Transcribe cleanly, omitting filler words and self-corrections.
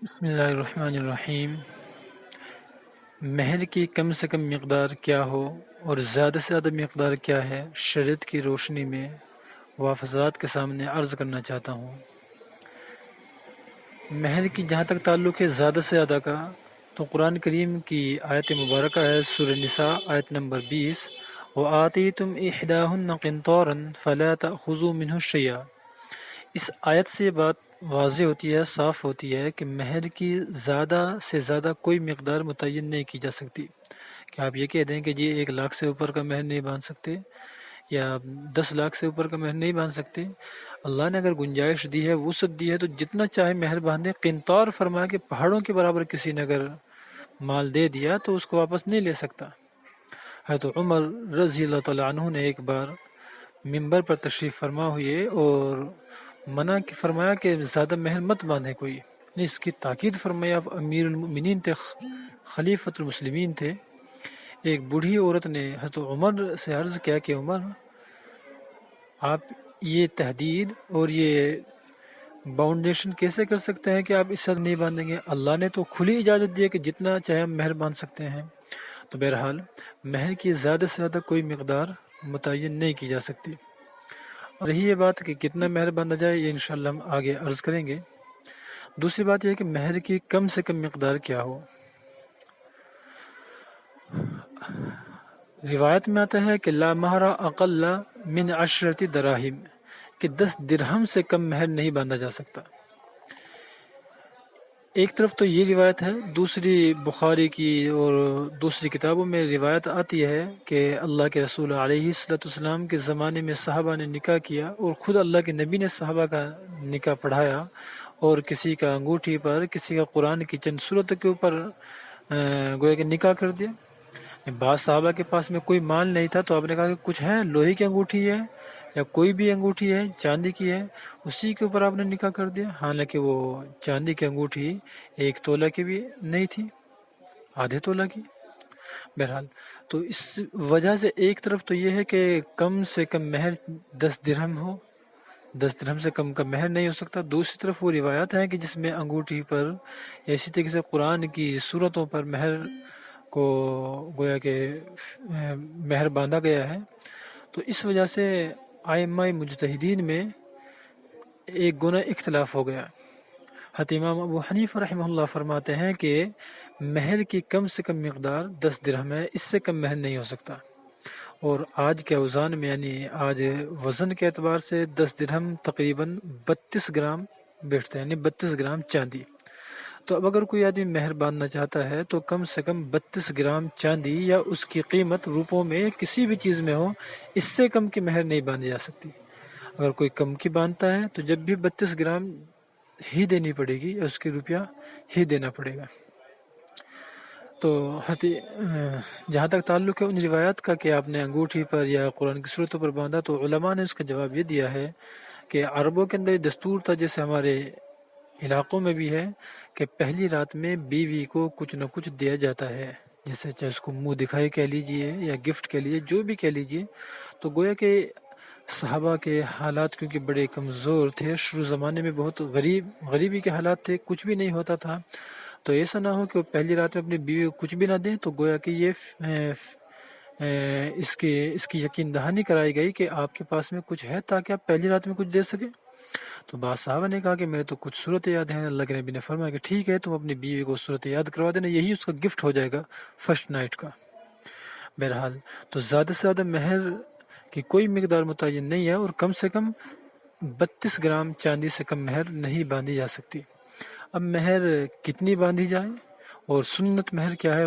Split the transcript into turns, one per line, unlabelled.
بسم اللہ الرحمن الرحیم۔ مہر کی کم سے کم مقدار کیا ہو اور زیادہ سے زیادہ مقدار کیا ہے، شریعت کی روشنی میں حضرات کے سامنے عرض کرنا چاہتا ہوں۔ مہر کی جہاں تک تعلق ہے زیادہ سے زیادہ کا، تو قرآن کریم کی آیت مبارکہ ہے سورہ نساء آیت نمبر 20، وَآتِيتُمْ إِحْدَاهُنَّ قِنْطَارًا فَلَا تَأْخُذُوا مِنْهُ شَيْئًا۔ اس آیت سے یہ بات واضح ہوتی ہے، صاف ہوتی ہے کہ مہر کی زیادہ سے زیادہ کوئی مقدار متعین نہیں کی جا سکتی کہ آپ یہ کہہ دیں کہ جی 1 لاکھ سے اوپر کا مہر نہیں باندھ سکتے یا 10 لاکھ سے اوپر کا مہر نہیں باندھ سکتے۔ اللہ نے اگر گنجائش دی ہے، وسعت دی ہے، تو جتنا چاہے مہر باندھے۔ قنطار فرمایا کہ پہاڑوں کے برابر کسی نے اگر مال دے دیا تو اس کو واپس نہیں لے سکتا۔ حضرت عمر رضی اللہ تعالیٰ عنہ نے ایک بار ممبر پر تشریف فرما ہوئے اور منع فرمایا کہ زیادہ مہر مت باندھے کوئی، اس کی تاکید فرمایا۔ آپ امیر المؤمنین تھے، خلیفۃ المسلمین تھے۔ ایک بوڑھی عورت نے حضرت عمر سے عرض کیا کہ عمر، آپ یہ تحدید اور یہ باؤنڈیشن کیسے کر سکتے ہیں کہ آپ اس سے نہیں باندھیں گے؟ اللہ نے تو کھلی اجازت دی ہے کہ جتنا چاہے ہم مہر باندھ سکتے ہیں۔ تو بہرحال مہر کی زیادہ سے زیادہ کوئی مقدار متعین نہیں کی جا سکتی۔ اور رہی یہ بات کہ کتنا مہر باندھا جائے، یہ انشاءاللہ ہم آگے عرض کریں گے۔ دوسری بات یہ ہے کہ مہر کی کم سے کم مقدار کیا ہو۔ روایت میں آتا ہے کہ لا مہر اقل من 10 دراہم، کہ 10 درہم سے کم مہر نہیں باندھا جا سکتا۔ ایک طرف تو یہ روایت ہے، دوسری بخاری کی اور دوسری کتابوں میں روایت آتی ہے کہ اللہ کے رسول علیہ السلام کے زمانے میں صحابہ نے نکاح کیا اور خود اللہ کے نبی نے صحابہ کا نکاح پڑھایا، اور کسی کا انگوٹھی پر، کسی کا قرآن کی چند صورتوں کے اوپر گویا کہ نکاح کر دیا۔ بعض صحابہ کے پاس میں کوئی مال نہیں تھا تو آپ نے کہا کہ کچھ ہے، لوہے کی انگوٹھی ہے یا کوئی بھی انگوٹھی ہے چاندی کی ہے، اسی کے اوپر آپ نے نکاح کر دیا، حالانکہ وہ چاندی کی انگوٹھی 1 تولہ کی بھی نہیں تھی، آدھے تولہ کی۔ بہرحال تو اس وجہ سے ایک طرف تو یہ ہے کہ کم سے کم مہر 10 درہم ہو، 10 درہم سے کم کا مہر نہیں ہو سکتا۔ دوسری طرف وہ روایات ہیں کہ جس میں انگوٹھی پر اسی طریقے سے قرآن کی صورتوں پر مہر کو گویا کہ مہر باندھا گیا ہے۔ تو اس وجہ سے ائمہ مجتہدین میں ایک گنا اختلاف ہو گیا۔ حضرت امام ابو حنیفہ رحمہ اللہ فرماتے ہیں کہ مہر کی کم سے کم مقدار 10 درہم ہے، اس سے کم مہر نہیں ہو سکتا۔ اور آج کے اوزان میں، یعنی آج وزن کے اعتبار سے 10 درہم تقریباً 32 گرام بیٹھتے ہیں، یعنی 32 گرام چاندی۔ تو اب اگر کوئی آدمی مہر باندھنا چاہتا ہے تو کم سے کم 32 گرام چاندی یا اس کی قیمت روپوں میں کسی بھی چیز میں ہو، اس سے کم کی مہر نہیں باندھی جا سکتی۔ اگر کوئی کم کی باندھتا ہے تو جب بھی 32 گرام ہی دینی پڑے گی، یا اس کے روپیہ ہی دینا پڑے گا۔ تو جہاں تک تعلق ہے ان روایات کا کہ آپ نے انگوٹھی پر یا قرآن کی صورتوں پر باندھا، تو علماء نے اس کا جواب یہ دیا ہے کہ عربوں کے اندر یہ دستور تھا، جیسے ہمارے علاقوں میں بھی ہے، کہ پہلی رات میں بیوی کو کچھ نہ کچھ دیا جاتا ہے، جیسے چاہے اس کو منہ دکھائی کہہ لیجئے یا گفٹ کہہ لیجئے، جو بھی کہہ لیجئے۔ تو گویا کہ صحابہ کے حالات کیونکہ بڑے کمزور تھے، شروع زمانے میں بہت غریبی کے حالات تھے، کچھ بھی نہیں ہوتا تھا، تو ایسا نہ ہو کہ وہ پہلی رات میں اپنی بیوی کو کچھ بھی نہ دیں۔ تو گویا کہ یہ اس کی یقین دہانی کرائی گئی کہ آپ کے پاس میں کچھ ہے تاکہ آپ پہلی رات میں کچھ دے سکیں۔ تو بعض صحابہ نے کہا کہ میرے تو کچھ صورت یاد ہیں، اللہ کے نبی نے فرمایا کہ ٹھیک ہے، تم اپنی بیوی کو صورت یاد کروا دینا، یہی اس کا گفٹ ہو جائے گا فرسٹ نائٹ کا۔ بہرحال تو زیادہ سے زیادہ مہر کی کوئی مقدار متعین نہیں ہے، اور کم سے کم 32 گرام چاندی سے کم مہر نہیں باندھی جا سکتی۔ اب مہر کتنی باندھی جائے اور سنت مہر کیا ہے؟